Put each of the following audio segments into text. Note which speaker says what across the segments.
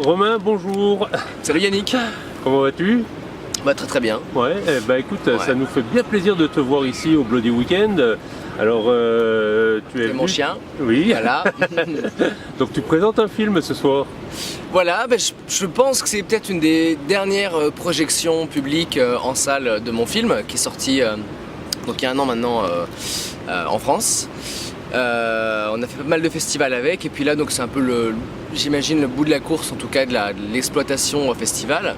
Speaker 1: Romain, bonjour.
Speaker 2: Salut Yannick.
Speaker 1: Comment vas-tu?
Speaker 2: Bah très très bien.
Speaker 1: Ouais, écoute, ça nous fait bien plaisir de te voir ici au Bloody Weekend. Alors, tu es
Speaker 2: mon chien.
Speaker 1: Oui.
Speaker 2: Voilà.
Speaker 1: Donc tu présentes un film ce soir.
Speaker 2: Voilà, je pense que c'est peut-être une des dernières projections publiques en salle de mon film qui est sorti donc il y a un an maintenant en France. On a fait pas mal de festivals avec, et puis là donc c'est un peu j'imagine le bout de la course, en tout cas de l'exploitation festival.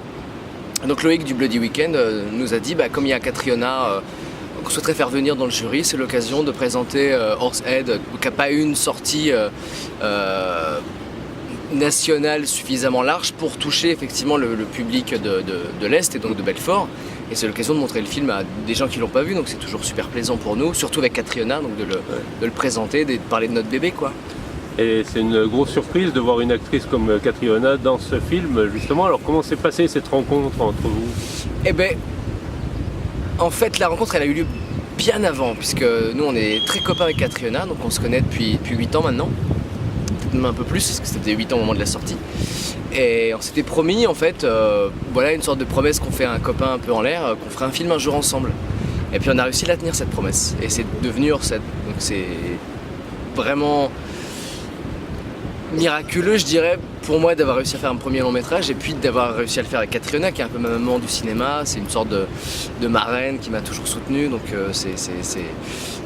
Speaker 2: Donc Loïc du Bloody Weekend nous a dit, comme il y a Catriona qu'on souhaiterait faire venir dans le jury, c'est l'occasion de présenter Horsehead, qui n'a pas eu une sortie nationale suffisamment large pour toucher effectivement le public de l'Est et donc de Belfort. Et c'est l'occasion de montrer le film à des gens qui ne l'ont pas vu, donc c'est toujours super plaisant pour nous, surtout avec Catriona, donc de le présenter, de parler de notre bébé, quoi.
Speaker 1: Et c'est une grosse surprise de voir une actrice comme Catriona dans ce film, justement. Alors comment s'est passée cette rencontre entre vous?
Speaker 2: Eh ben, en fait, la rencontre, elle a eu lieu bien avant, puisque nous, on est très copains avec Catriona, donc on se connaît depuis 8 ans maintenant. Peut-être même un peu plus, parce que c'était 8 ans au moment de la sortie. Et on s'était promis, en fait, voilà une sorte de promesse qu'on fait à un copain un peu en l'air, qu'on ferait un film un jour ensemble. Et puis on a réussi à la tenir, cette promesse. Et c'est devenu Horsehead. Donc c'est vraiment miraculeux, je dirais, pour moi d'avoir réussi à faire un premier long métrage et puis d'avoir réussi à le faire avec Catriona, qui est un peu ma maman du cinéma. C'est une sorte de marraine qui m'a toujours soutenu. Donc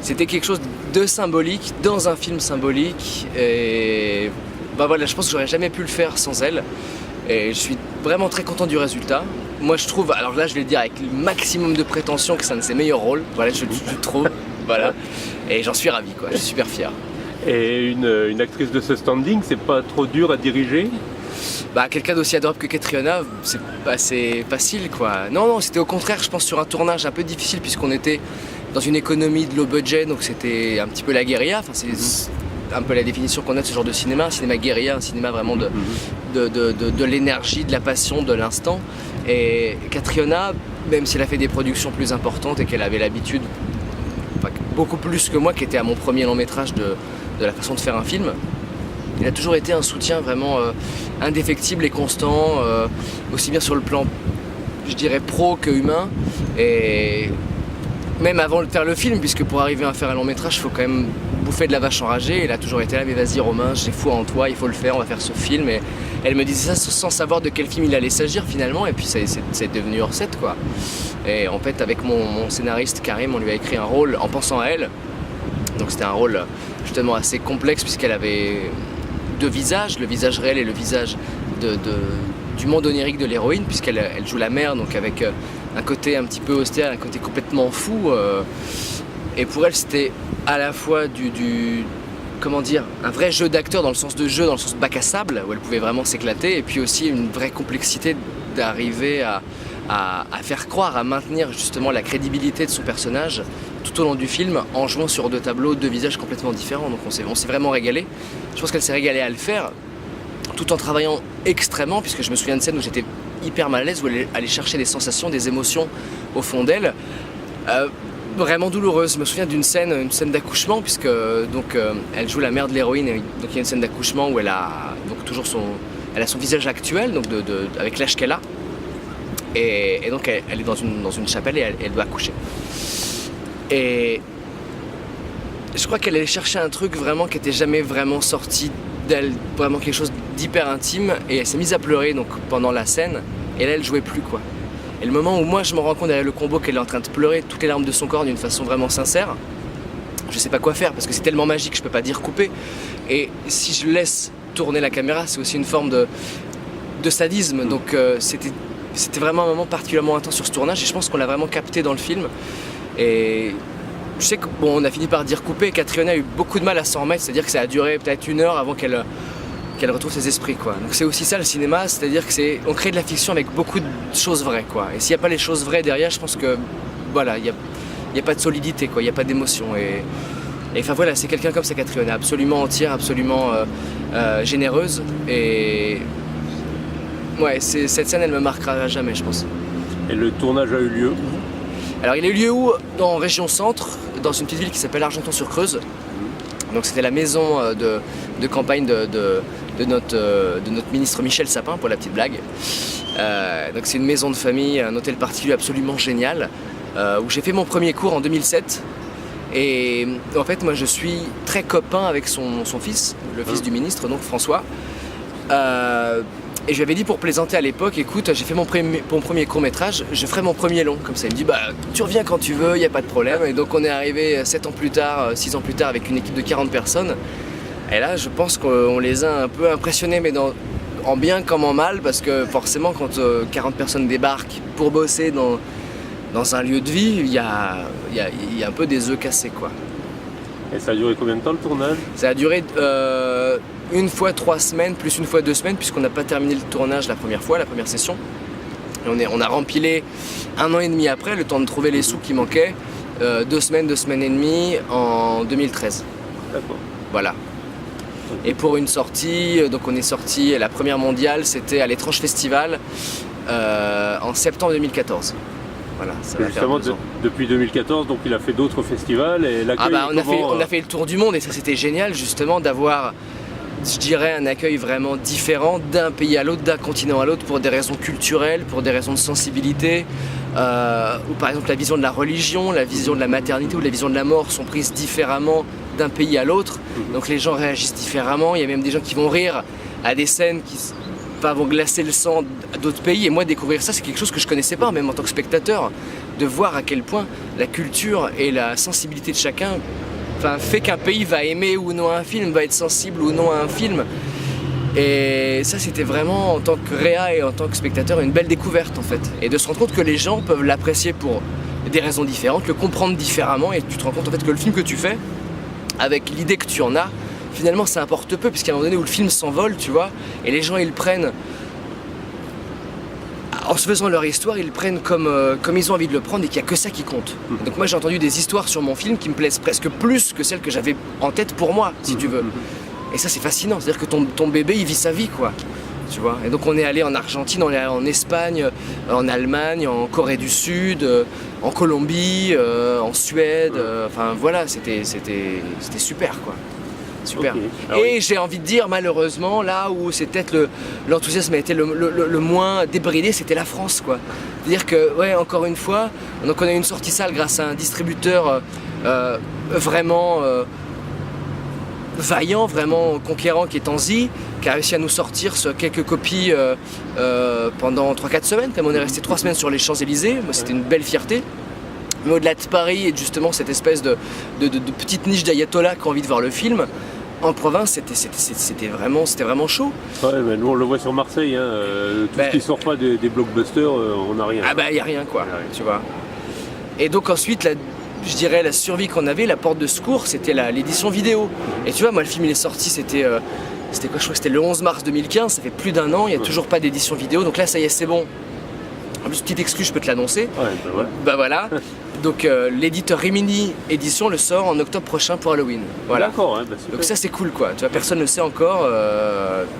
Speaker 2: c'était quelque chose de symbolique dans un film symbolique. Et voilà, je pense que j'aurais jamais pu le faire sans elle. Et je suis vraiment très content du résultat. Moi je trouve, alors là je vais le dire avec le maximum de prétention, que c'est un de ses meilleurs rôles. Voilà, je trouve. Voilà. Et j'en suis ravi, quoi. Je suis super fier.
Speaker 1: Et une actrice de ce standing, c'est pas trop dur à diriger?
Speaker 2: Quelqu'un d'aussi adorable que Catriona, c'est assez facile, quoi. Non, c'était au contraire, je pense, sur un tournage un peu difficile, puisqu'on était dans une économie de low budget, donc c'était un petit peu la guérilla. Enfin, c'est un peu la définition qu'on a de ce genre de cinéma, un cinéma guérilla, un cinéma vraiment de l'énergie, de la passion, de l'instant. Et Catriona, même si elle a fait des productions plus importantes et qu'elle avait l'habitude, beaucoup plus que moi, qui était à mon premier long métrage de la façon de faire un film, il a toujours été un soutien vraiment indéfectible et constant, aussi bien sur le plan, je dirais, pro que humain. Et même avant de faire le film, puisque pour arriver à faire un long métrage, il faut quand même bouffer de la vache enragée. Elle a toujours été là, mais vas-y Romain, j'ai foi en toi, il faut le faire, on va faire ce film. Et elle me disait ça sans savoir de quel film il allait s'agir finalement, et puis c'est devenu Horsehead, quoi. Et en fait, avec mon scénariste Karim, on lui a écrit un rôle en pensant à elle. Donc c'était un rôle justement assez complexe, puisqu'elle avait deux visages, le visage réel et le visage du monde onirique de l'héroïne, puisqu'elle joue la mère, donc avec un côté un petit peu austère, un côté complètement fou. Et pour elle, c'était à la fois comment dire, un vrai jeu d'acteur dans le sens de jeu, dans le sens bac à sable, où elle pouvait vraiment s'éclater, et puis aussi une vraie complexité d'arriver à faire croire, à maintenir justement la crédibilité de son personnage tout au long du film, en jouant sur deux tableaux, deux visages complètement différents. Donc on s'est vraiment régalé. Je pense qu'elle s'est régalée à le faire, tout en travaillant extrêmement, puisque je me souviens de scènes où j'étais hyper mal à l'aise, où elle allait chercher des sensations, des émotions au fond d'elle, vraiment douloureuse. Je me souviens d'une scène d'accouchement, puisque donc elle joue la mère de l'héroïne, et donc il y a une scène d'accouchement où elle a donc toujours elle a son visage actuel, donc avec l'âge qu'elle a, et donc elle est dans une chapelle et elle doit accoucher. Et je crois qu'elle allait chercher un truc vraiment qui n'était jamais vraiment sorti d'elle, vraiment quelque chose d'hyper intime, et elle s'est mise à pleurer donc pendant la scène, et là elle jouait plus, quoi. Et le moment où moi je me rends compte derrière le combo qu'elle est en train de pleurer toutes les larmes de son corps d'une façon vraiment sincère, je sais pas quoi faire, parce que c'est tellement magique, je peux pas dire couper. Et si je laisse tourner la caméra, c'est aussi une forme de sadisme. Donc c'était vraiment un moment particulièrement intense sur ce tournage, et je pense qu'on l'a vraiment capté dans le film. Et je sais qu'on a fini par dire couper, et Catriona a eu beaucoup de mal à s'en remettre, c'est-à-dire que ça a duré peut-être 1 heure avant qu'elle retrouve ses esprits, quoi. Donc c'est aussi ça le cinéma, c'est-à-dire que on crée de la fiction avec beaucoup de choses vraies, quoi. Et s'il n'y a pas les choses vraies derrière, je pense que voilà, il n'y a pas de solidité, quoi, il n'y a pas d'émotion. Et enfin voilà, c'est quelqu'un comme ça, Catriona, absolument entière, absolument généreuse. Et ouais, cette scène, elle me marquera à jamais, je pense.
Speaker 1: Et le tournage a eu lieu où?
Speaker 2: Alors il a eu lieu où? Dans région centre, dans une petite ville qui s'appelle Argenton-sur-Creuse. Donc c'était la maison de campagne de de notre ministre Michel Sapin, pour la petite blague. Donc c'est une maison de famille, un hôtel particulier absolument génial, où j'ai fait mon premier cours en 2007. Et en fait, moi je suis très copain avec son fils, le fils du ministre, donc François. Et je lui avais dit pour plaisanter à l'époque, écoute, j'ai fait mon premier court-métrage, je ferai mon premier long. Comme ça, il me dit, bah tu reviens quand tu veux, il n'y a pas de problème. Et donc on est arrivé 6 ans plus tard avec une équipe de 40 personnes. Et là, je pense qu'on les a un peu impressionnés, mais en bien comme en mal, parce que forcément, quand 40 personnes débarquent pour bosser dans un lieu de vie, il y a un peu des œufs cassés, quoi.
Speaker 1: Et ça a duré combien de temps le tournage?
Speaker 2: Ça a duré une fois 3 semaines, plus une fois 2 semaines, puisqu'on n'a pas terminé le tournage la première session. Et on a rempilé 1 an et demi après, le temps de trouver les sous qui manquaient, 2 semaines et demie en 2013.
Speaker 1: D'accord.
Speaker 2: Voilà. Et pour une sortie, donc on est sorti, la première mondiale, c'était à l'Étrange Festival en septembre 2014. Voilà, ça va
Speaker 1: justement,
Speaker 2: faire 2 ans.
Speaker 1: depuis 2014, donc il a fait d'autres festivals et l'accueil.
Speaker 2: On a fait le tour du monde et ça c'était génial justement d'avoir, je dirais, un accueil vraiment différent d'un pays à l'autre, d'un continent à l'autre, pour des raisons culturelles, pour des raisons de sensibilité, ou par exemple la vision de la religion, la vision de la maternité ou la vision de la mort sont prises différemment d'un pays à l'autre. Donc les gens réagissent différemment, il y a même des gens qui vont rire à des scènes qui vont glacer le sang d'autres pays, et moi découvrir ça c'est quelque chose que je connaissais pas, même en tant que spectateur, de voir à quel point la culture et la sensibilité de chacun fait qu'un pays va aimer ou non un film, va être sensible ou non à un film. Et ça c'était vraiment, en tant que réa et en tant que spectateur, une belle découverte en fait, et de se rendre compte que les gens peuvent l'apprécier pour des raisons différentes, le comprendre différemment, et tu te rends compte en fait que le film que tu fais, avec l'idée que tu en as, finalement ça importe peu, puisqu'à un moment donné où le film s'envole, tu vois, et les gens ils le prennent, en se faisant leur histoire, ils le prennent comme ils ont envie de le prendre, et qu'il n'y a que ça qui compte. Donc moi j'ai entendu des histoires sur mon film qui me plaisent presque plus que celles que j'avais en tête pour moi, si tu veux. Et ça c'est fascinant, c'est-à-dire que ton bébé il vit sa vie, quoi. Tu vois. Et donc on est allé en Argentine, on est allé en Espagne, en Allemagne, en Corée du Sud, en Colombie, en Suède, enfin voilà, c'était super, quoi. Super. Okay. Ah, et oui, j'ai envie de dire, malheureusement, là où c'est peut-être l'enthousiasme a été le moins débridé, c'était la France, quoi. C'est-à-dire que, ouais, encore une fois, donc on a eu une sortie salle grâce à un distributeur vraiment vaillant, vraiment conquérant, qui est Anzy, qui a réussi à nous sortir quelques copies pendant 3-4 semaines, comme on est resté 3 semaines sur les Champs-Élysées. C'était une belle fierté. Mais au-delà de Paris et justement cette espèce de petite niche d'ayatollah qui a envie de voir le film, en province c'était vraiment chaud.
Speaker 1: Ouais, mais nous on le voit sur Marseille, hein, tout ce qui sort pas des blockbusters, on n'a rien.
Speaker 2: Ah bah il n'y a rien, quoi, tu vois. Et donc ensuite, je dirais la survie qu'on avait, la porte de secours, c'était l'édition vidéo. Et tu vois, moi le film il est sorti, c'était quoi, je crois que c'était le 11 mars 2015, ça fait plus d'1 an, il n'y a toujours pas d'édition vidéo, donc là ça y est, c'est bon. En plus, petite excuse, je peux te l'annoncer.
Speaker 1: Ouais, bah voilà.
Speaker 2: Bah voilà. Donc l'éditeur Rimini Édition le sort en octobre prochain pour Halloween. Voilà.
Speaker 1: D'accord, hein, bah super.
Speaker 2: Donc ça c'est cool, quoi. Tu vois, personne ne le sait encore.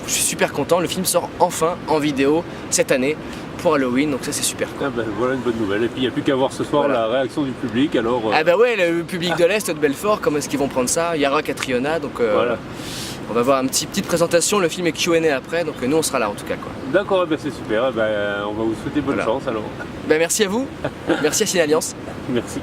Speaker 2: Je suis super content. Le film sort enfin en vidéo cette année pour Halloween. Donc ça c'est super, quoi.
Speaker 1: Ah bah, voilà une bonne nouvelle. Et puis il n'y a plus qu'à voir ce soir la réaction du public. Alors.
Speaker 2: Ah bah ouais, le public de l'Est de Belfort, comment est-ce qu'ils vont prendre ça? Il y aura Catriona, donc.
Speaker 1: Voilà.
Speaker 2: On va voir une petite présentation, le film est Q&A après, donc nous on sera là en tout cas, quoi.
Speaker 1: D'accord, ben c'est super, on va vous souhaiter bonne chance alors.
Speaker 2: Ben merci à vous, merci à Cine Alliance.
Speaker 1: Merci.